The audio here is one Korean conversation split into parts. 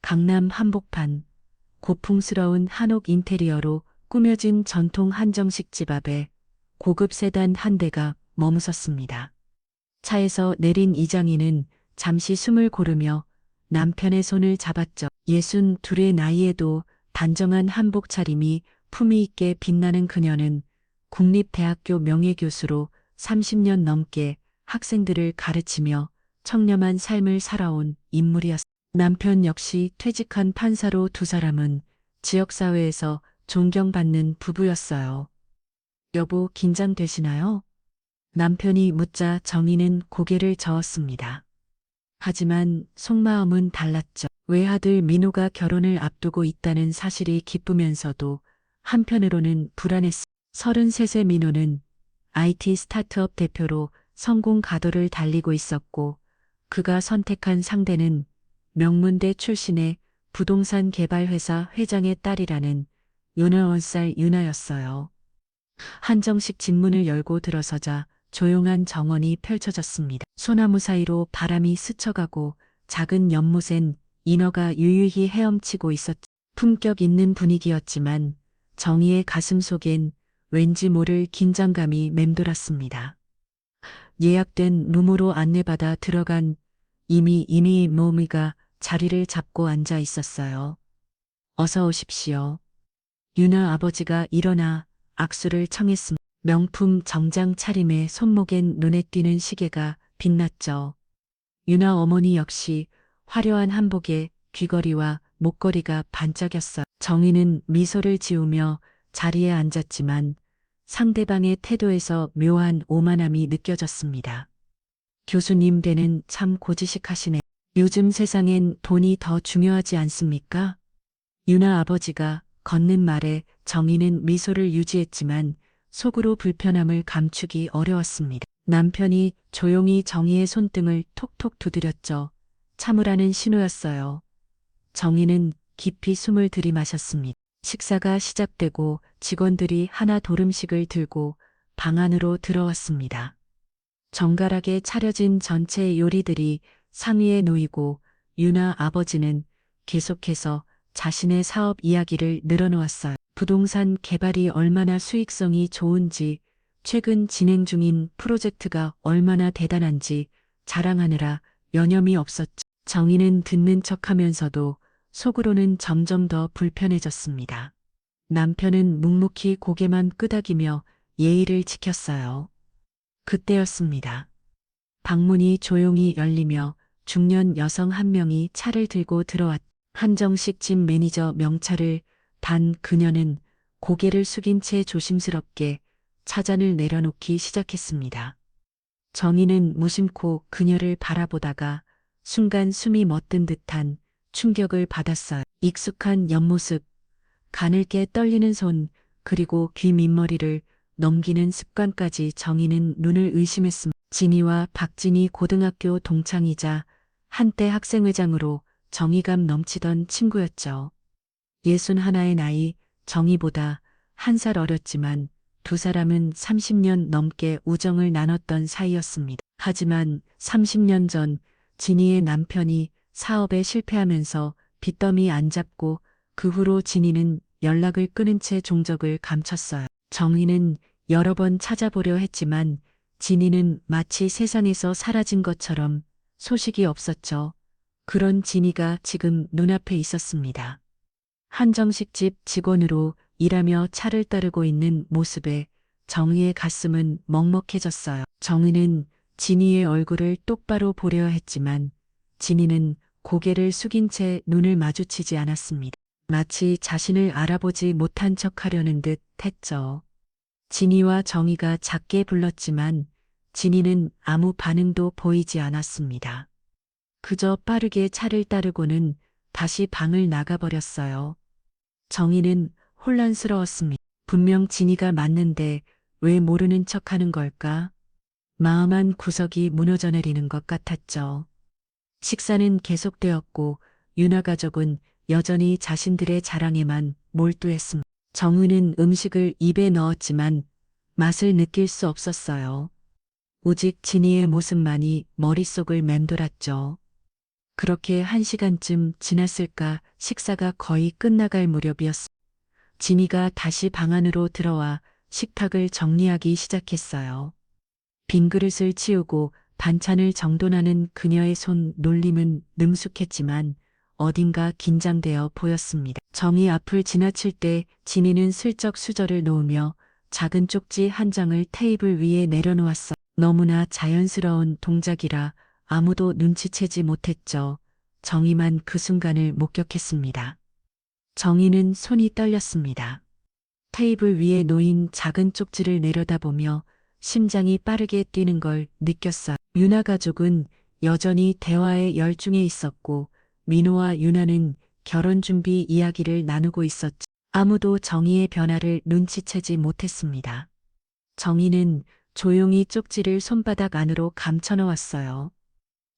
강남 한복판, 고풍스러운 한옥 인테리어로 꾸며진 전통 한정식 집 앞에 고급 세단 한 대가 머무섰습니다. 차에서 내린 이장희는 잠시 숨을 고르며 남편의 손을 잡았죠. 62의 나이에도 단정한 한복 차림이 품위 있게 빛나는 그녀는 국립대학교 명예교수로 30년 넘게 학생들을 가르치며 청렴한 삶을 살아온 인물이었습니다. 남편 역시 퇴직한 판사로 두 사람은 지역사회에서 존경받는 부부였어요. 여보, 긴장되시나요? 남편이 묻자 정희는 고개를 저었습니다. 하지만 속마음은 달랐죠. 외아들 민호가 결혼을 앞두고 있다는 사실이 기쁘면서도 한편으로는 불안했습니다. 33세 민호는 IT 스타트업 대표로 성공 가도를 달리고 있었고 그가 선택한 상대는 명문대 출신의 부동산 개발회사 회장의 딸이라는 61살 유나였어요. 한정식 집문을 열고 들어서자 조용한 정원이 펼쳐졌습니다. 소나무 사이로 바람이 스쳐가고 작은 연못엔 인어가 유유히 헤엄치고 있었죠. 품격 있는 분위기였지만 정희의 가슴 속엔 왠지 모를 긴장감이 맴돌았습니다. 예약된 룸으로 안내받아 들어간 이미 모미가 자리를 잡고 앉아 있었어요. 어서 오십시오. 유나 아버지가 일어나 악수를 청했습니다. 명품 정장 차림에 손목엔 눈에 띄는 시계가 빛났죠. 유나 어머니 역시 화려한 한복에 귀걸이와 목걸이가 반짝였어요. 정희는 미소를 지으며 자리에 앉았지만 상대방의 태도에서 묘한 오만함이 느껴졌습니다. 교수님 뵈는 참 고지식하시네. 요즘 세상엔 돈이 더 중요하지 않습니까? 유나 아버지가 건넨 말에 정희는 미소를 유지했지만 속으로 불편함을 감추기 어려웠습니다. 남편이 조용히 정희의 손등을 톡톡 두드렸죠. 참으라는 신호였어요. 정희는 깊이 숨을 들이마셨습니다. 식사가 시작되고 직원들이 하나 도름식을 들고 방 안으로 들어왔습니다. 정갈하게 차려진 전체 요리들이 상위에 놓이고 유나 아버지는 계속해서 자신의 사업 이야기를 늘어놓았어요. 부동산 개발이 얼마나 수익성이 좋은지, 최근 진행 중인 프로젝트가 얼마나 대단한지 자랑하느라 여념이 없었죠. 정희는 듣는 척하면서도 속으로는 점점 더 불편해졌습니다. 남편은 묵묵히 고개만 끄덕이며 예의를 지켰어요. 그때였습니다. 방문이 조용히 열리며 중년 여성 한 명이 차를 들고 들어왔. 한정식 집 매니저 명찰을 단 그녀는 고개를 숙인 채 조심스럽게 차잔을 내려놓기 시작했습니다. 정희는 무심코 그녀를 바라보다가 순간 숨이 멎든 듯한 충격을 받았어요. 익숙한 옆모습, 가늘게 떨리는 손, 그리고 귀 밑머리를 넘기는 습관까지 정희는 눈을 의심했습니다. 진희와 박진희 고등학교 동창이자 한때 학생회장으로 정의감 넘치던 친구였죠. 61의 나이, 정희보다 한 살 어렸지만 두 사람은 30년 넘게 우정을 나눴던 사이였습니다. 하지만 30년 전 진희의 남편이 사업에 실패하면서 빚더미 안 잡고 그 후로 진희는 연락을 끊은 채 종적을 감췄어요. 정희는 여러 번 찾아보려 했지만 진희는 마치 세상에서 사라진 것처럼 소식이 없었죠. 그런 진희가 지금 눈앞에 있었습니다. 한정식집 직원으로 일하며 차를 따르고 있는 모습에 정희의 가슴은 먹먹해졌어요. 정희는 진희의 얼굴을 똑바로 보려 했지만 진희는 고개를 숙인 채 눈을 마주치지 않았습니다. 마치 자신을 알아보지 못한 척하려는 듯 했죠. 진희와 정희가 작게 불렀지만 진희는 아무 반응도 보이지 않았습니다. 그저 빠르게 차를 따르고는 다시 방을 나가버렸어요. 정희는 혼란스러웠습니다. 분명 진희가 맞는데 왜 모르는 척하는 걸까? 마음 한 구석이 무너져 내리는 것 같았죠. 식사는 계속되었고 유나 가족은 여전히 자신들의 자랑에만 몰두했습니다. 정희는 음식을 입에 넣었지만 맛을 느낄 수 없었어요. 오직 진희의 모습만이 머릿속을 맴돌았죠. 그렇게 1시간쯤 지났을까 식사가 거의 끝나갈 무렵이었습니다. 진이가 다시 방 안으로 들어와 식탁을 정리하기 시작했어요. 빈 그릇을 치우고 반찬을 정돈하는 그녀의 손 놀림은 능숙했지만 어딘가 긴장되어 보였습니다. 정이 앞을 지나칠 때 진이는 슬쩍 수저를 놓으며 작은 쪽지 한 장을 테이블 위에 내려놓았어. 너무나 자연스러운 동작이라 아무도 눈치채지 못했죠. 정이만 그 순간을 목격했습니다. 정이는 손이 떨렸습니다. 테이블 위에 놓인 작은 쪽지를 내려다보며 심장이 빠르게 뛰는 걸 느꼈어요. 유나 가족은 여전히 대화에 열중해 있었고 민호와 유나는 결혼 준비 이야기를 나누고 있었죠. 아무도 정희의 변화를 눈치채지 못했습니다. 정희는 조용히 쪽지를 손바닥 안으로 감춰넣었어요.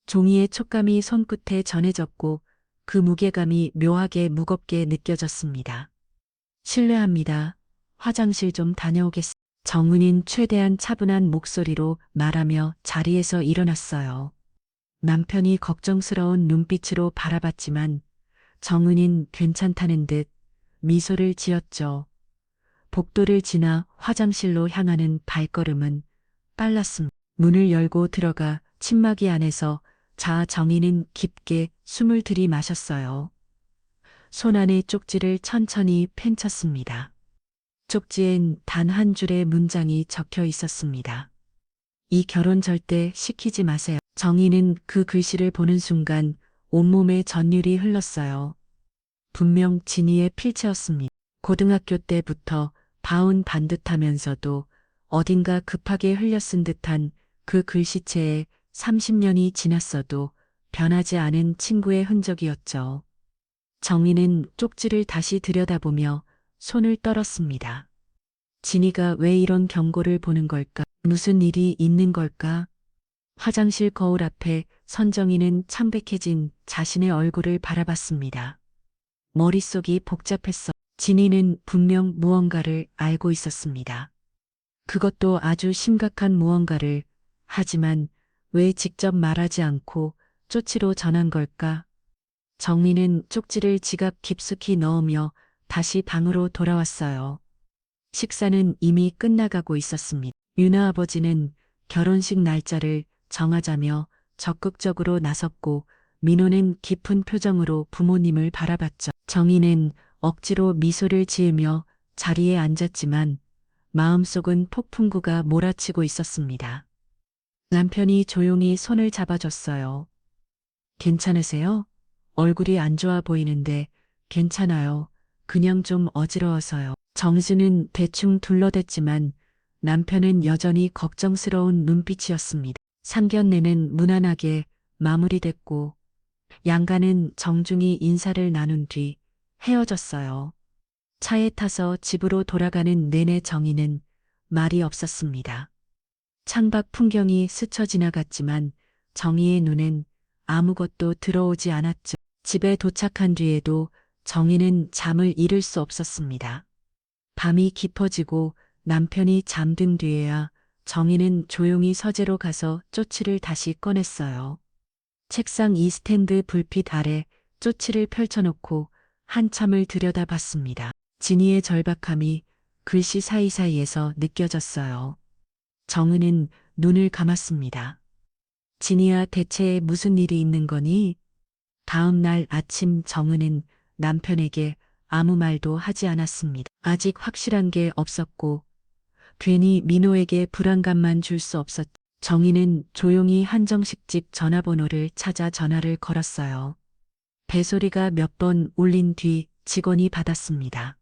종이의 촉감이 손끝에 전해졌고 그 무게감이 묘하게 무겁게 느껴졌습니다. 실례합니다. 화장실 좀 다녀오겠습니다. 정은인 최대한 차분한 목소리로 말하며 자리에서 일어났어요. 남편이 걱정스러운 눈빛으로 바라봤지만 정은인 괜찮다는 듯 미소를 지었죠. 복도를 지나 화장실로 향하는 발걸음은 빨랐습니다. 문을 열고 들어가 침막이 안에서 정희는 깊게 숨을 들이마셨어요. 손 안의 쪽지를 천천히 펼쳤습니다. 쪽지엔 단 한 줄의 문장이 적혀 있었습니다. 이 결혼 절대 시키지 마세요. 정희는 그 글씨를 보는 순간 온몸에 전율이 흘렀어요. 분명 진이의 필체였습니다. 고등학교 때부터 봐온 반듯하면서도 어딘가 급하게 흘려 쓴 듯한 그 글씨체에 30년이 지났어도 변하지 않은 친구의 흔적이었죠. 정희는 쪽지를 다시 들여다보며 손을 떨었습니다. 진이가 왜 이런 경고를 보는 걸까? 무슨 일이 있는 걸까? 화장실 거울 앞에 선정이는 창백해진 자신의 얼굴을 바라봤습니다. 머릿속이 복잡했어. 진이는 분명 무언가를 알고 있었습니다. 그것도 아주 심각한 무언가를. 하지만 왜 직접 말하지 않고 쪽지로 전한 걸까? 정민은 쪽지를 지갑 깊숙이 넣으며 다시 방으로 돌아왔어요. 식사는 이미 끝나가고 있었습니다. 유나 아버지는 결혼식 날짜를 정하자며 적극적으로 나섰고 민호는 깊은 표정으로 부모님을 바라봤죠. 정희는 억지로 미소를 지으며 자리에 앉았지만 마음속은 폭풍구가 몰아치고 있었습니다. 남편이 조용히 손을 잡아줬어요. 괜찮으세요? 얼굴이 안 좋아 보이는데 괜찮아요. 그냥 좀 어지러워서요. 정수는 대충 둘러댔지만 남편은 여전히 걱정스러운 눈빛이었습니다. 상견례는 무난하게 마무리됐고 양가는 정중히 인사를 나눈 뒤 헤어졌어요. 차에 타서 집으로 돌아가는 내내 정희는 말이 없었습니다. 창밖 풍경이 스쳐 지나갔지만 정희의 눈엔 아무것도 들어오지 않았죠. 집에 도착한 뒤에도 정희는 잠을 이룰 수 없었습니다. 밤이 깊어지고 남편이 잠든 뒤에야 정희는 조용히 서재로 가서 쪽지를 다시 꺼냈어요. 책상 이 스탠드 불빛 아래 쪽지를 펼쳐놓고 한참을 들여다봤습니다. 진이의 절박함이 글씨 사이사이에서 느껴졌어요. 정은은 눈을 감았습니다. 진이야, 대체 무슨 일이 있는 거니? 다음 날 아침 정은은 남편에게 아무 말도 하지 않았습니다. 아직 확실한 게 없었고 괜히 민호에게 불안감만 줄 수 없었. 정희는 조용히 한정식 집 전화번호를 찾아 전화를 걸었어요. 배소리가 몇 번 울린 뒤 직원이 받았습니다.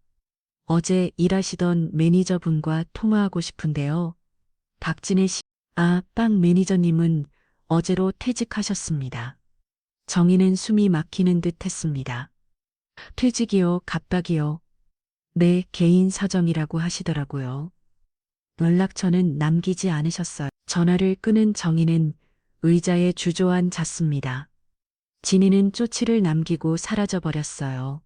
어제 일하시던 매니저분과 통화하고 싶은데요. 박진혜 씨. 빵 매니저님은 어제로 퇴직하셨습니다. 정희는 숨이 막히는 듯 했습니다. 퇴직이요, 갑박이요. 네, 개인 사정이라고 하시더라고요. 연락처는 남기지 않으셨어요. 전화를 끄는 정희는 의자에 주저 앉았습니다. 진이는 쪽지를 남기고 사라져버렸어요.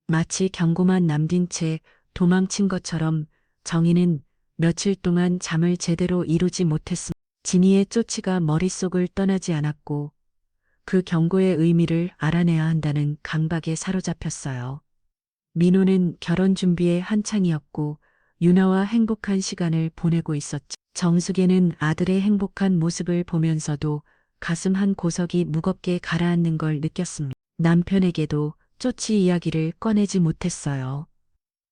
마치 경고만 남긴 채 도망친 것처럼 정희는 며칠 동안 잠을 제대로 이루지 못했습니다. 진이의 쪽지가 머릿속을 떠나지 않았고 그 경고의 의미를 알아내야 한다는 강박에 사로잡혔어요. 민호는 결혼 준비에 한창이었고 유나와 행복한 시간을 보내고 있었죠. 정숙에는 아들의 행복한 모습을 보면서도 가슴 한 구석이 무겁게 가라앉는 걸 느꼈습니다. 남편에게도 쪼치 이야기를 꺼내지 못했어요.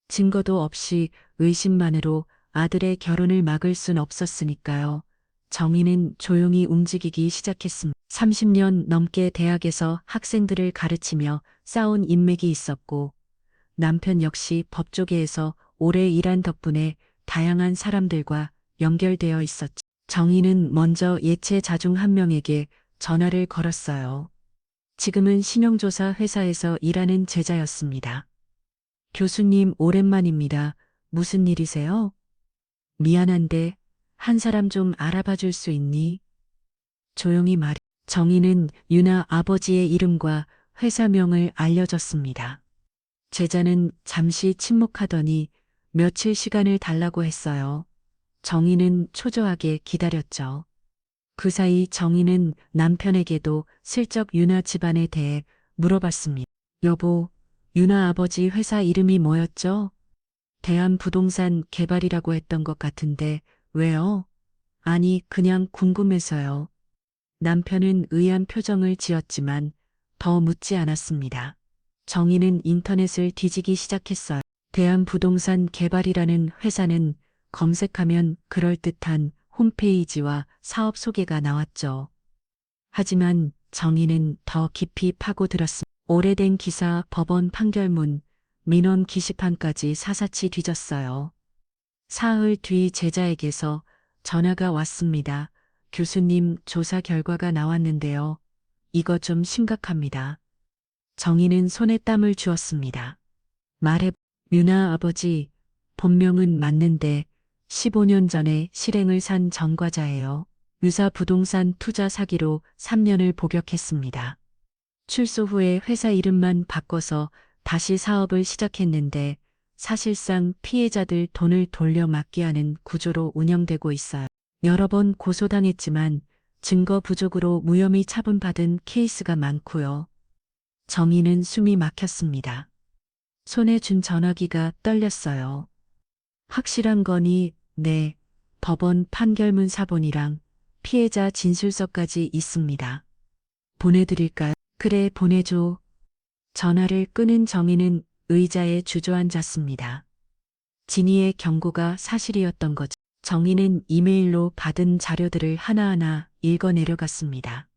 증거도 없이 의심만으로 아들의 결혼을 막을 순 없었으니까요. 정희는 조용히 움직이기 시작했습니다. 30년 넘게 대학에서 학생들을 가르치며 쌓은 인맥이 있었고 남편 역시 법조계에서 오래 일한 덕분에 다양한 사람들과 연결되어 있었죠. 정희는 먼저 예체 자중 한 명에게 전화를 걸었어요. 지금은 신용조사 회사에서 일하는 제자였습니다. 교수님, 오랜만입니다. 무슨 일이세요? 미안한데 한 사람 좀 알아봐 줄 수 있니? 조용히 말해. 정희는 유나 아버지의 이름과 회사명을 알려줬습니다. 제자는 잠시 침묵하더니 며칠 시간을 달라고 했어요. 정희는 초조하게 기다렸죠. 그 사이 정희는 남편에게도 슬쩍 유나 집안에 대해 물어봤습니다. 여보, 유나 아버지 회사 이름이 뭐였죠? 대한부동산 개발이라고 했던 것 같은데 왜요? 아니, 그냥 궁금해서요. 남편은 의아한 표정을 지었지만 더 묻지 않았습니다. 정희는 인터넷을 뒤지기 시작했어요. 대한부동산 개발이라는 회사는 검색하면 그럴듯한 홈페이지와 사업 소개가 나왔죠. 하지만 정희는 더 깊이 파고들었습니다. 오래된 기사, 법원 판결문, 민원 게시판까지 사사치 뒤졌어요. 사흘 뒤 제자에게서 전화가 왔습니다. 교수님, 조사 결과가 나왔는데요. 이거 좀 심각합니다. 정희는 손에 땀을 주었습니다. 말해, 유나 아버지, 본명은 맞는데 15년 전에 실행을 산 전과자예요. 유사 부동산 투자 사기로 3년을 복역했습니다. 출소 후에 회사 이름만 바꿔서 다시 사업을 시작했는데 사실상 피해자들 돈을 돌려막기 하는 구조로 운영되고 있어요. 여러 번 고소당했지만 증거 부족으로 무혐의 처분받은 케이스가 많고요. 정희는 숨이 막혔습니다. 손에 준 전화기가 떨렸어요. 확실한 거니, 네, 법원 판결문 사본이랑 피해자 진술서까지 있습니다. 보내드릴까요? 그래, 보내줘. 전화를 끊은 정희는 의자에 주저앉았습니다. 진희의 경고가 사실이었던 거죠. 정희는 이메일로 받은 자료들을 하나하나 읽어 내려갔습니다.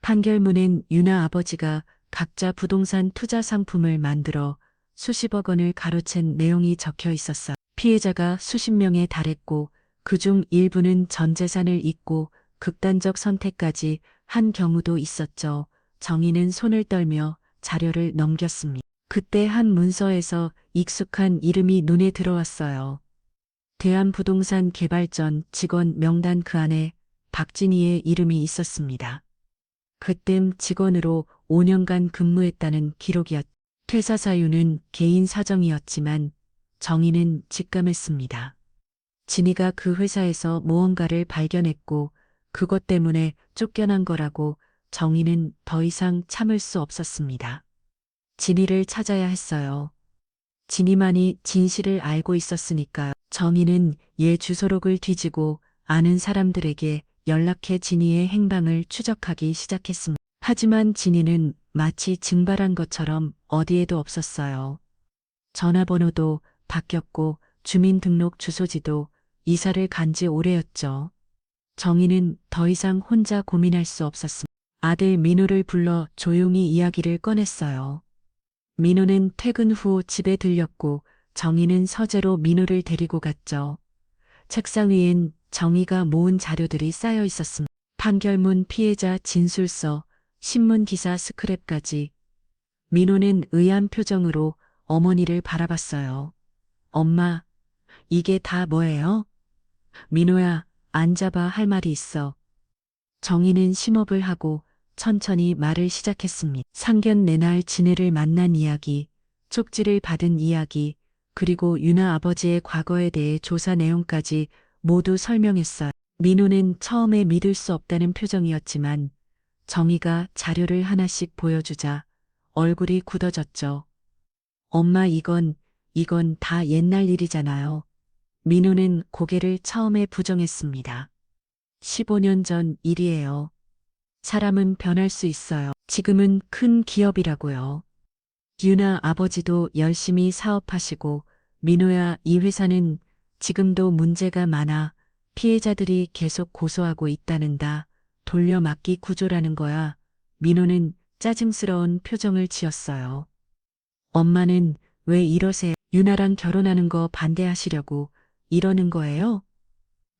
판결문엔 유나 아버지가 각자 부동산 투자 상품을 만들어 수십억 원을 가로챈 내용이 적혀 있었어요. 피해자가 수십 명에 달했고 그중 일부는 전 재산을 잊고 극단적 선택까지 한 경우도 있었죠. 정희는 손을 떨며 자료를 넘겼습니다. 그때 한 문서에서 익숙한 이름이 눈에 들어왔어요. 대한부동산 개발전 직원 명단 그 안에 박진희의 이름이 있었습니다. 그땐 직원으로 5년간 근무했다는 기록이었. 퇴사 사유는 개인 사정이었지만 정희는 직감했습니다. 진희가 그 회사에서 무언가를 발견했고 그것 때문에 쫓겨난 거라고 정희는 더 이상 참을 수 없었습니다. 진희를 찾아야 했어요. 진희만이 진실을 알고 있었으니까요. 정희는 얘 주소록을 뒤지고 아는 사람들에게 연락해 진희의 행방을 추적하기 시작했습니다. 하지만 진희는 마치 증발한 것처럼 어디에도 없었어요. 전화번호도 바뀌었고 주민등록 주소지도 이사를 간 지 오래였죠. 정희는 더 이상 혼자 고민할 수 없었습니다. 아들 민호를 불러 조용히 이야기를 꺼냈어요. 민호는 퇴근 후 집에 들렸고 정희는 서재로 민호를 데리고 갔죠. 책상 위엔 정희가 모은 자료들이 쌓여 있었습니다. 판결문, 피해자 진술서, 신문기사 스크랩까지. 민호는 의아한 표정으로 어머니를 바라봤어요. 엄마, 이게 다 뭐예요? 민호야, 앉아봐, 할 말이 있어. 정희는 심호흡을 하고 천천히 말을 시작했습니다. 상견례 날 진혜를 만난 이야기, 쪽지를 받은 이야기, 그리고 유나 아버지의 과거에 대해 조사 내용까지 모두 설명했어요. 민호는 처음에 믿을 수 없다는 표정이었지만 정희가 자료를 하나씩 보여주자 얼굴이 굳어졌죠. 엄마 이건 다 옛날 일이잖아요. 민호는 고개를 처음에 부정했습니다. 15년 전 일이에요. 사람은 변할 수 있어요. 지금은 큰 기업이라고요. 유나 아버지도 열심히 사업하시고 민호야 이 회사는 지금도 문제가 많아 피해자들이 계속 고소하고 있다는다. 돌려막기 구조라는 거야. 민호는 짜증스러운 표정을 지었어요. 엄마는 왜 이러세요? 유나랑 결혼하는 거 반대하시려고 이러는 거예요?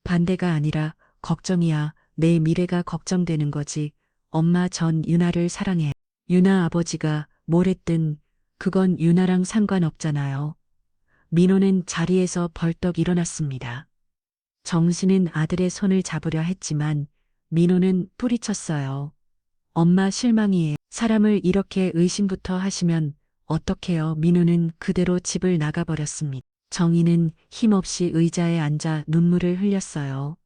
반대가 아니라 걱정이야. 내 미래가 걱정되는 거지. 엄마 전 유나를 사랑해. 유나 아버지가 뭘 했든 그건 유나랑 상관없잖아요. 민호는 자리에서 벌떡 일어났습니다. 정신은 아들의 손을 잡으려 했지만 민호는 뿌리쳤어요. 엄마 실망이에요. 사람을 이렇게 의심부터 하시면 어떡해요. 민호는 그대로 집을 나가버렸습니다. 정희는 힘없이 의자에 앉아 눈물을 흘렸어요.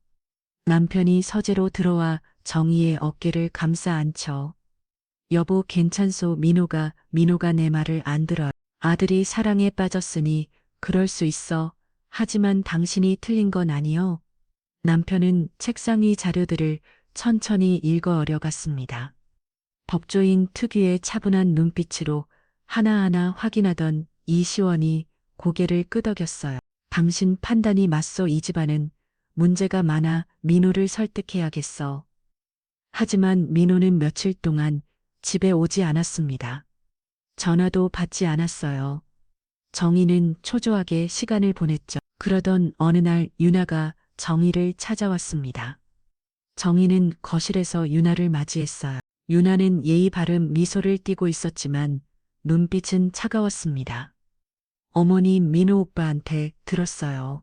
남편이 서재로 들어와 정희의 어깨를 감싸 안쳐. 여보 괜찮소. 민호가 내 말을 안 들어요. 아들이 사랑에 빠졌으니 그럴 수 있어. 하지만 당신이 틀린 건 아니요. 남편은 책상 위 자료들을 천천히 읽어 어려갔습니다. 법조인 특유의 차분한 눈빛으로 하나하나 확인하던 이시원이 고개를 끄덕였어요. 당신 판단이 맞소. 이 집안은 문제가 많아. 민호를 설득해야겠어. 하지만 민호는 며칠 동안 집에 오지 않았습니다. 전화도 받지 않았어요. 정희는 초조하게 시간을 보냈죠. 그러던 어느 날 유나가 정희를 찾아왔습니다. 정희는 거실에서 유나를 맞이했어요. 유나는 예의 바른 미소를 띠고 있었지만 눈빛은 차가웠습니다. 어머니 민호 오빠한테 들었어요.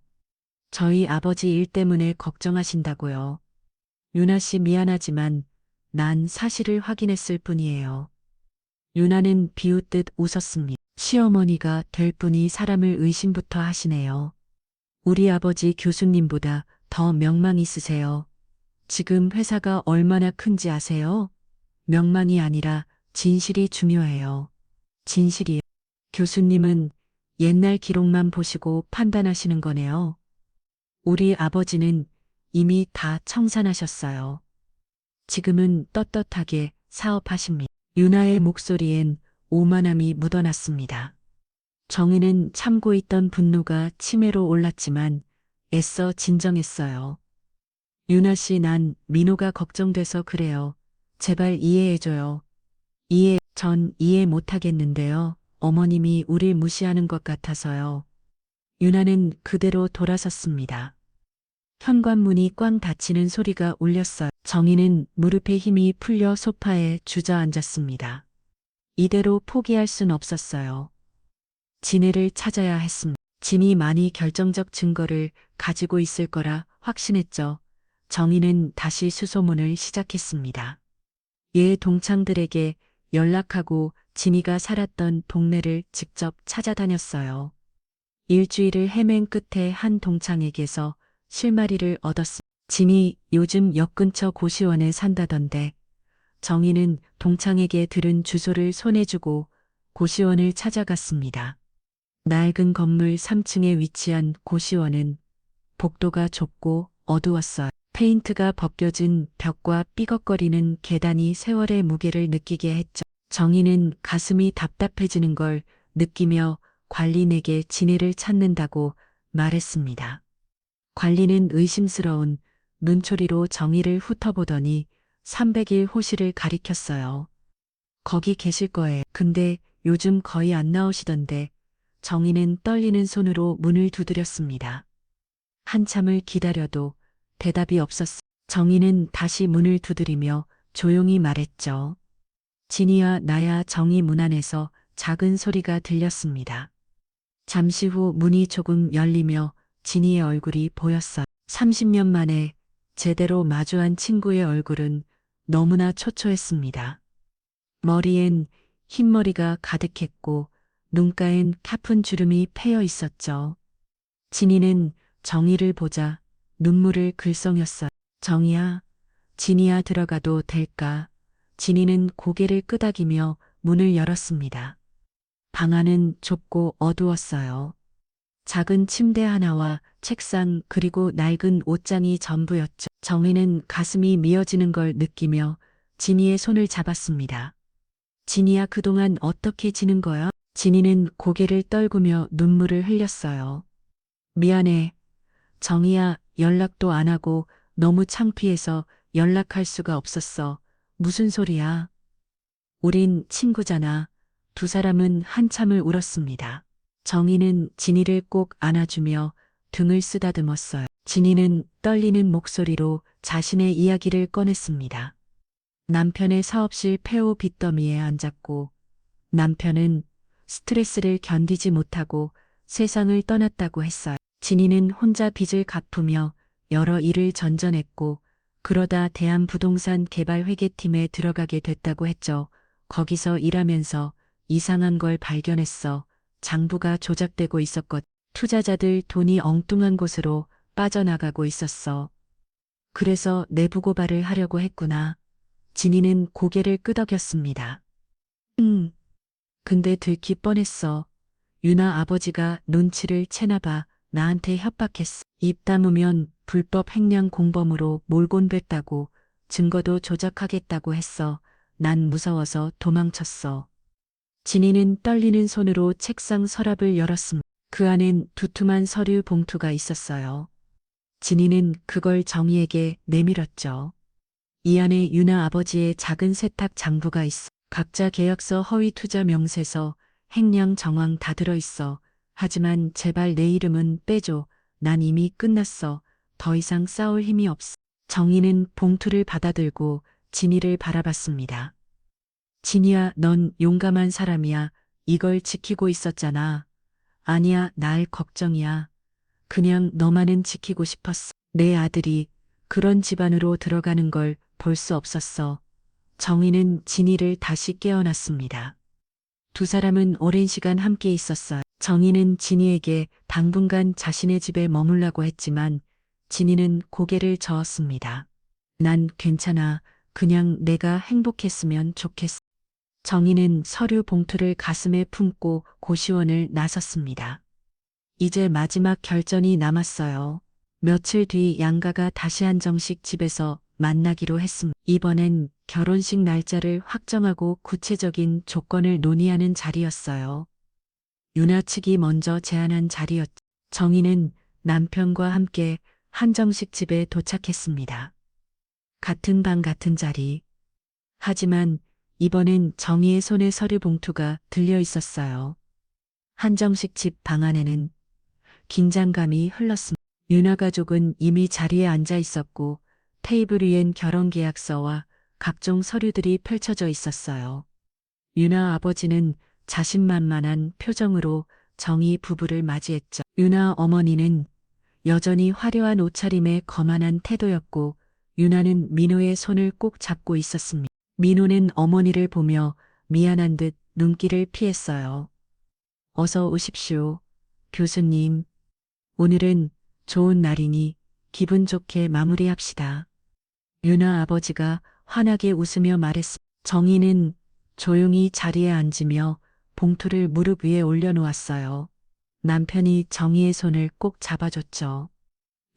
저희 아버지 일 때문에 걱정하신다고요. 유나 씨 미안하지만 난 사실을 확인했을 뿐이에요. 유나는 비웃듯 웃었습니다. 시어머니가 될 분이 사람을 의심부터 하시네요. 우리 아버지 교수님보다 더 명망 있으세요. 지금 회사가 얼마나 큰지 아세요? 명망이 아니라 진실이 중요해요. 진실이요. 교수님은 옛날 기록만 보시고 판단하시는 거네요. 우리 아버지는 이미 다 청산하셨어요. 지금은 떳떳하게 사업하십니다. 유나의 목소리엔 오만함이 묻어났습니다. 정희는 참고 있던 분노가 치매로 올랐지만 애써 진정했어요. 유나 씨 난 민호가 걱정돼서 그래요. 제발 이해해줘요. 전 이해 못하겠는데요. 어머님이 우릴 무시하는 것 같아서요. 유나는 그대로 돌아섰습니다. 현관문이 꽝 닫히는 소리가 울렸어요. 정희는 무릎에 힘이 풀려 소파에 주저앉았습니다. 이대로 포기할 순 없었어요. 진해를 찾아야 했습니다. 진이 많이 결정적 증거를 가지고 있을 거라 확신했죠. 정희는 다시 수소문을 시작했습니다. 옛 동창들에게 연락하고 진이가 살았던 동네를 직접 찾아다녔어요. 일주일을 헤맨 끝에 한 동창에게서 실마리를 얻었습니다. 진이 요즘 역 근처 고시원에 산다던데 정희는 동창에게 들은 주소를 손에 쥐고 고시원을 찾아갔습니다. 낡은 건물 3층에 위치한 고시원은 복도가 좁고 어두웠어요. 페인트가 벗겨진 벽과 삐걱거리는 계단이 세월의 무게를 느끼게 했죠. 정희는 가슴이 답답해지는 걸 느끼며 관리에게 진해를 찾는다고 말했습니다. 관리는 의심스러운 눈초리로 정희를 훑어보더니 300일 호실을 가리켰어요. 거기 계실 거예요. 근데 요즘 거의 안 나오시던데. 정희는 떨리는 손으로 문을 두드렸습니다. 한참을 기다려도 대답이 없었어. 정희는 다시 문을 두드리며 조용히 말했죠. 진이야 나야. 정희 문 안에서 작은 소리가 들렸습니다. 잠시 후 문이 조금 열리며 진이의 얼굴이 보였어요. 30년 만에 제대로 마주한 친구의 얼굴은 너무나 초췌했습니다. 머리엔 흰머리가 가득했고 눈가엔 카푼 주름이 패여 있었죠. 진이는 정희를 보자 눈물을 글썽였어요. 정희야, 진이야 들어가도 될까? 진이는 고개를 끄덕이며 문을 열었습니다. 방 안은 좁고 어두웠어요. 작은 침대 하나와 책상 그리고 낡은 옷장이 전부였죠. 정희는 가슴이 미어지는 걸 느끼며 진이의 손을 잡았습니다. 진이야, 그동안 어떻게 지는 거야? 진이는 고개를 떨구며 눈물을 흘렸어요. 미안해. 정희야, 연락도 안 하고 너무 창피해서 연락할 수가 없었어. 무슨 소리야? 우린 친구잖아. 두 사람은 한참을 울었습니다. 정희는 진이를 꼭 안아주며 등을 쓰다듬었어요. 진이는 떨리는 목소리로 자신의 이야기를 꺼냈습니다. 남편의 사업실 폐호 빚더미에 앉았고 남편은 스트레스를 견디지 못하고 세상을 떠났다고 했어요. 진이는 혼자 빚을 갚으며 여러 일을 전전했고 그러다 대한부동산 개발회계팀에 들어가게 됐다고 했죠. 거기서 일하면서 이상한 걸 발견했어. 장부가 조작되고 있었것. 투자자들 돈이 엉뚱한 곳으로 빠져나가고 있었어. 그래서 내부 고발을 하려고 했구나. 진이는 고개를 끄덕였습니다. 근데 들킬 뻔했어. 유나 아버지가 눈치를 채나 봐. 나한테 협박했어. 입 다무면 불법 횡령 공범으로 몰곤 됐다고 증거도 조작하겠다고 했어. 난 무서워서 도망쳤어. 진이는 떨리는 손으로 책상 서랍을 열었습니다. 그 안엔 두툼한 서류 봉투가 있었어요. 진이는 그걸 정희에게 내밀었죠. 이 안에 유나 아버지의 작은 세탁 장부가 있어. 각자 계약서, 허위 투자 명세서, 횡령 정황 다 들어있어. 하지만 제발 내 이름은 빼줘. 난 이미 끝났어. 더 이상 싸울 힘이 없어. 정희는 봉투를 받아들고 진이를 바라봤습니다. 진이야, 넌 용감한 사람이야. 이걸 지키고 있었잖아. 아니야, 날 걱정이야. 그냥 너만은 지키고 싶었어. 내 아들이 그런 집안으로 들어가는 걸 볼 수 없었어. 정희는 진이를 다시 깨어났습니다. 두 사람은 오랜 시간 함께 있었어요. 정희는 진이에게 당분간 자신의 집에 머물라고 했지만 진이는 고개를 저었습니다. 난 괜찮아. 그냥 내가 행복했으면 좋겠어. 정희는 서류 봉투를 가슴에 품고 고시원을 나섰습니다. 이제 마지막 결전이 남았어요. 며칠 뒤 양가가 다시 한정식 집에서 만나기로 했습니다. 이번엔 결혼식 날짜를 확정하고 구체적인 조건을 논의하는 자리였어요. 유나 측이 먼저 제안한 자리였죠. 정희는 남편과 함께 한정식 집에 도착했습니다. 같은 방 같은 자리. 하지만 이번엔 정희의 손에 서류 봉투가 들려 있었어요. 한정식 집 방 안에는 긴장감이 흘렀습니다. 유나 가족은 이미 자리에 앉아 있었고 테이블 위엔 결혼계약서와 각종 서류들이 펼쳐져 있었어요. 유나 아버지는 자신만만한 표정으로 정희 부부를 맞이했죠. 유나 어머니는 여전히 화려한 옷차림에 거만한 태도였고 유나는 민호의 손을 꼭 잡고 있었습니다. 민호는 어머니를 보며 미안한 듯 눈길을 피했어요. 어서 오십시오, 교수님. 오늘은 좋은 날이니 기분 좋게 마무리합시다. 유나 아버지가 환하게 웃으며 말했습니다. 정희는 조용히 자리에 앉으며 봉투를 무릎 위에 올려놓았어요. 남편이 정희의 손을 꼭 잡아줬죠.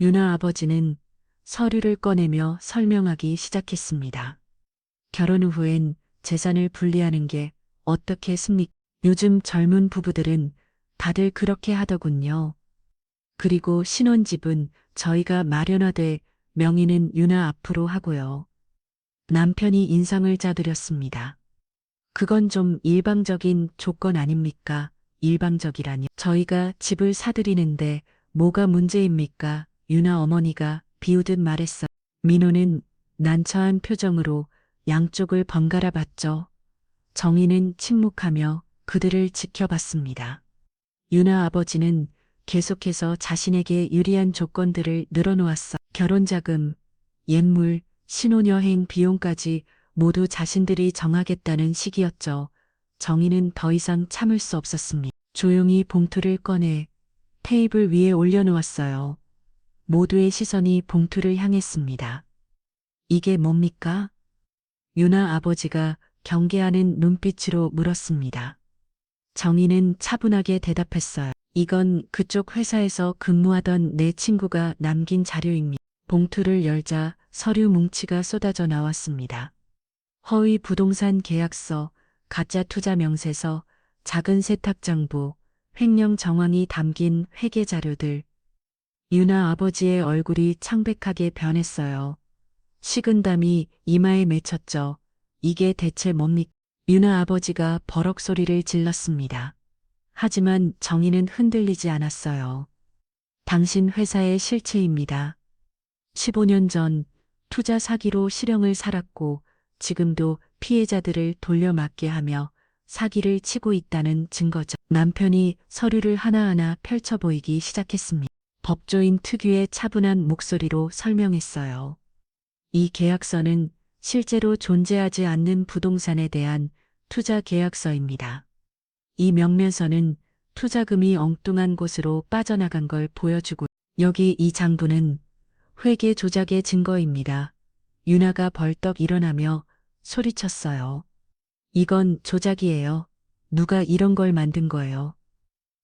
유나 아버지는 서류를 꺼내며 설명하기 시작했습니다. 결혼 후엔 재산을 분리하는 게 어떻겠습니까? 요즘 젊은 부부들은 다들 그렇게 하더군요. 그리고 신혼집은 저희가 마련하되 명의는 유나 앞으로 하고요. 남편이 인상을 짜드렸습니다. 그건 좀 일방적인 조건 아닙니까? 일방적이라니. 저희가 집을 사드리는데 뭐가 문제입니까? 유나 어머니가 비우듯 말했어. 민호는 난처한 표정으로 양쪽을 번갈아 봤죠. 정희는 침묵하며 그들을 지켜봤습니다. 유나 아버지는 계속해서 자신에게 유리한 조건들을 늘어놓았어. 결혼자금, 예물, 신혼여행 비용까지 모두 자신들이 정하겠다는 식이었죠. 정희는 더 이상 참을 수 없었습니다. 조용히 봉투를 꺼내 테이블 위에 올려놓았어요. 모두의 시선이 봉투를 향했습니다. 이게 뭡니까? 유나 아버지가 경계하는 눈빛으로 물었습니다. 정희는 차분하게 대답했어요. 이건 그쪽 회사에서 근무하던 내 친구가 남긴 자료입니다. 봉투를 열자 서류 뭉치가 쏟아져 나왔습니다. 허위 부동산 계약서, 가짜 투자 명세서, 작은 세탁장부, 횡령 정황이 담긴 회계 자료들. 유나 아버지의 얼굴이 창백하게 변했어요. 식은땀이 이마에 맺혔죠. 이게 대체 뭡니까? 유나 아버지가 버럭 소리를 질렀습니다. 하지만 정의는 흔들리지 않았어요. 당신 회사의 실체입니다. 15년 전 투자 사기로 실형을 살았고 지금도 피해자들을 돌려막게 하며 사기를 치고 있다는 증거죠. 남편이 서류를 하나하나 펼쳐 보이기 시작했습니다. 법조인 특유의 차분한 목소리로 설명했어요. 이 계약서는 실제로 존재하지 않는 부동산에 대한 투자 계약서입니다. 이 명면서는 투자금이 엉뚱한 곳으로 빠져나간 걸 보여주고 여기 이 장부는 회계 조작의 증거입니다. 유나가 벌떡 일어나며 소리쳤어요. 이건 조작이에요. 누가 이런 걸 만든 거예요?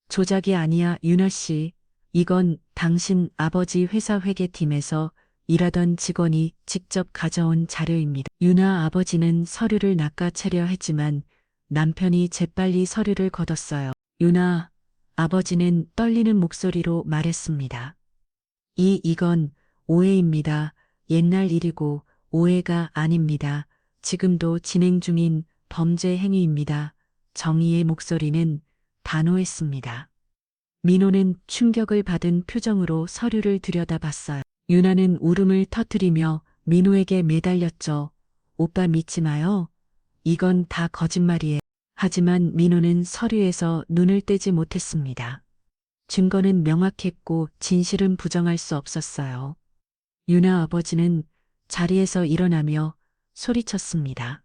조작이 아니야, 유나 씨. 이건 당신 아버지 회사 회계팀에서 일하던 직원이 직접 가져온 자료입니다. 유나 아버지는 서류를 낚아채려 했지만 남편이 재빨리 서류를 걷었어요. 유나, 아버지는 떨리는 목소리로 말했습니다. 이건 오해입니다. 옛날 일이고 오해가 아닙니다. 지금도 진행 중인 범죄 행위입니다. 정의의 목소리는 단호했습니다. 민호는 충격을 받은 표정으로 서류를 들여다봤어요. 유나는 울음을 터뜨리며 민호에게 매달렸죠. 오빠 믿지 마요. 이건 다 거짓말이에요. 하지만 민호는 서류에서 눈을 떼지 못했습니다. 증거는 명확했고 진실은 부정할 수 없었어요. 유나 아버지는 자리에서 일어나며 소리쳤습니다.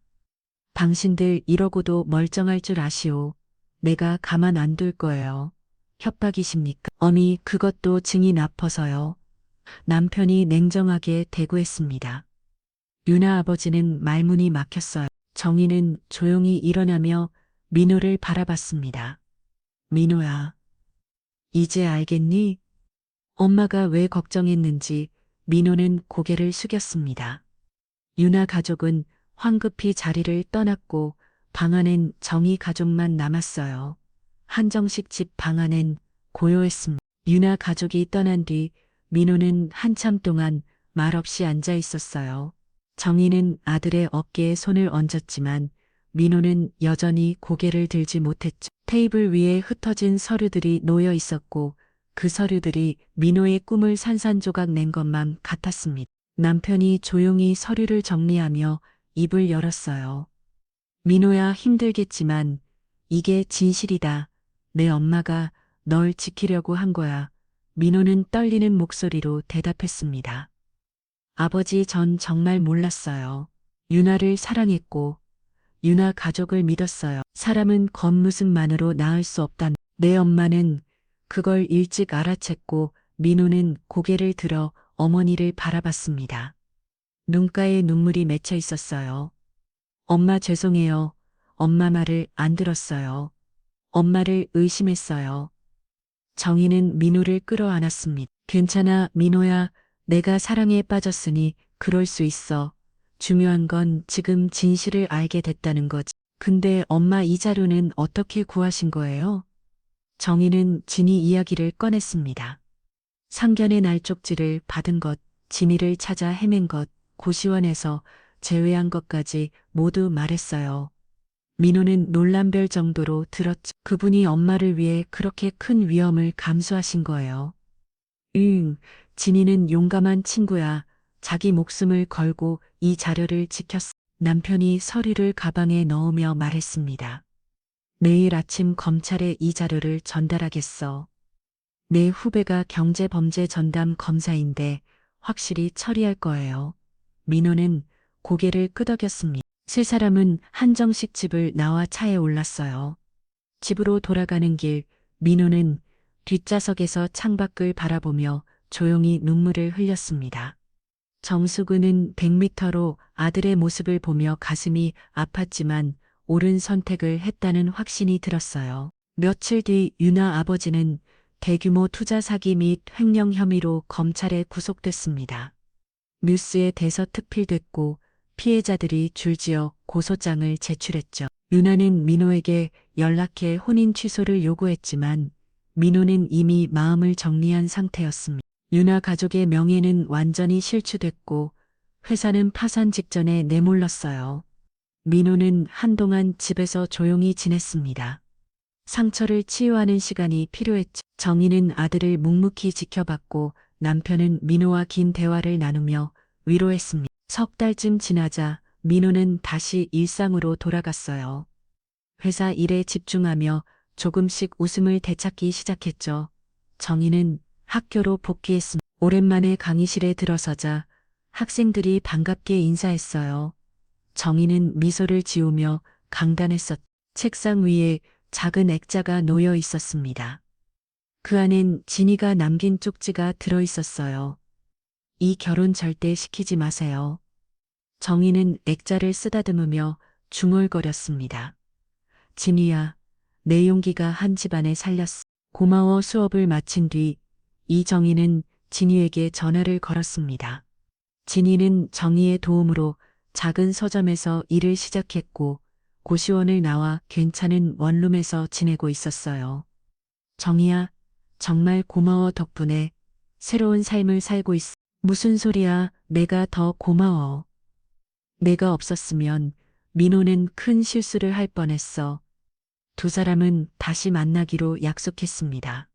당신들 이러고도 멀쩡할 줄 아시오. 내가 가만 안 둘 거예요. 협박이십니까? 어미 그것도 증이 나빠서요. 남편이 냉정하게 대꾸했습니다. 유나 아버지는 말문이 막혔어요. 정희는 조용히 일어나며 민호를 바라봤습니다. 민호야, 이제 알겠니? 엄마가 왜 걱정했는지 민호는 고개를 숙였습니다. 유나 가족은 황급히 자리를 떠났고 방 안엔 정희 가족만 남았어요. 한정식 집 방 안엔 고요했습니다. 유나 가족이 떠난 뒤 민호는 한참 동안 말없이 앉아 있었어요. 정희는 아들의 어깨에 손을 얹었지만 민호는 여전히 고개를 들지 못했죠. 테이블 위에 흩어진 서류들이 놓여 있었고 그 서류들이 민호의 꿈을 산산조각 낸 것만 같았습니다. 남편이 조용히 서류를 정리하며 입을 열었어요. 민호야, 힘들겠지만 이게 진실이다. 내 엄마가 널 지키려고 한 거야. 민호는 떨리는 목소리로 대답했습니다. 아버지, 전 정말 몰랐어요. 유나를 사랑했고 유나 가족을 믿었어요. 사람은 겉모습만으로 낳을 수 없단. 내 엄마는 그걸 일찍 알아챘고 민호는 고개를 들어 어머니를 바라봤습니다. 눈가에 눈물이 맺혀 있었어요. 엄마 죄송해요. 엄마 말을 안 들었어요. 엄마를 의심했어요. 정희는 민호를 끌어안았습니다. 괜찮아, 민호야. 내가 사랑에 빠졌으니 그럴 수 있어. 중요한 건 지금 진실을 알게 됐다는 거지. 근데 엄마 이 자료는 어떻게 구하신 거예요? 정희는 진이 이야기를 꺼냈습니다. 상견례 날 쪽지를 받은 것, 진이를 찾아 헤맨 것, 고시원에서 제외한 것까지 모두 말했어요. 민호는 놀란별 정도로 들었죠. 그분이 엄마를 위해 그렇게 큰 위험을 감수하신 거예요. 진이는 용감한 친구야. 자기 목숨을 걸고 이 자료를 지켰어. 남편이 서류를 가방에 넣으며 말했습니다. 내일 아침 검찰에 이 자료를 전달하겠어. 내 후배가 경제범죄 전담 검사인데 확실히 처리할 거예요. 민호는 고개를 끄덕였습니다. 세 사람은 한정식 집을 나와 차에 올랐어요. 집으로 돌아가는 길, 민호는 뒷좌석에서 창밖을 바라보며 조용히 눈물을 흘렸습니다. 정수근은 100m로 아들의 모습을 보며 가슴이 아팠지만 옳은 선택을 했다는 확신이 들었어요. 며칠 뒤 유나 아버지는 대규모 투자 사기 및 횡령 혐의로 검찰에 구속됐습니다. 뉴스에 대서특필됐고 피해자들이 줄지어 고소장을 제출했죠. 유나는 민호에게 연락해 혼인 취소를 요구했지만 민호는 이미 마음을 정리한 상태였습니다. 유나 가족의 명예는 완전히 실추됐고 회사는 파산 직전에 내몰렀어요. 민호는 한동안 집에서 조용히 지냈습니다. 상처를 치유하는 시간이 필요했죠. 정희는 아들을 묵묵히 지켜봤고 남편은 민호와 긴 대화를 나누며 위로했습니다. 석 달쯤 지나자 민호는 다시 일상으로 돌아갔어요. 회사 일에 집중하며 조금씩 웃음을 되찾기 시작했죠. 정희는 학교로 복귀했습니다. 오랜만에 강의실에 들어서자 학생들이 반갑게 인사했어요. 정희는 미소를 지으며 강단했었. 책상 위에 작은 액자가 놓여 있었습니다. 그 안엔 진이가 남긴 쪽지가 들어 있었어요. 이 결혼 절대 시키지 마세요. 정희는 액자를 쓰다듬으며 중얼거렸습니다. 진이야, 내 용기가 한 집안에 살렸어. 고마워. 수업을 마친 뒤 이정희는 진이에게 전화를 걸었습니다. 진이는 정희의 도움으로 작은 서점에서 일을 시작했고 고시원을 나와 괜찮은 원룸에서 지내고 있었어요. 정희야, 정말 고마워. 덕분에 새로운 삶을 살고 있어. 무슨 소리야, 내가 더 고마워. 내가 없었으면 민호는 큰 실수를 할 뻔했어. 두 사람은 다시 만나기로 약속했습니다.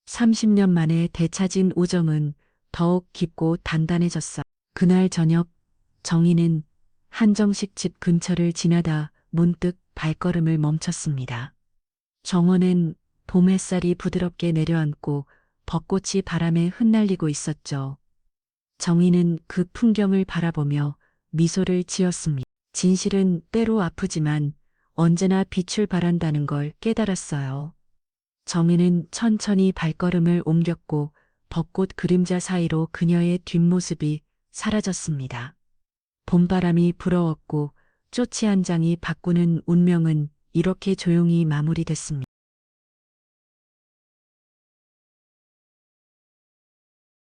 30년 만에 되찾은 우정은 더욱 깊고 단단해졌어. 그날 저녁 정희는 한정식 집 근처를 지나다 문득 발걸음을 멈췄습니다. 정원엔 봄 햇살이 부드럽게 내려앉고 벚꽃이 바람에 흩날리고 있었죠. 정희는 그 풍경을 바라보며 미소를 지었습니다. 진실은 때로 아프지만 언제나 빛을 발한다는 걸 깨달았어요. 정희는 천천히 발걸음을 옮겼고 벚꽃 그림자 사이로 그녀의 뒷모습이 사라졌습니다. 봄바람이 불어왔고 쪼치 한 장이 바꾸는 운명은 이렇게 조용히 마무리됐습니다.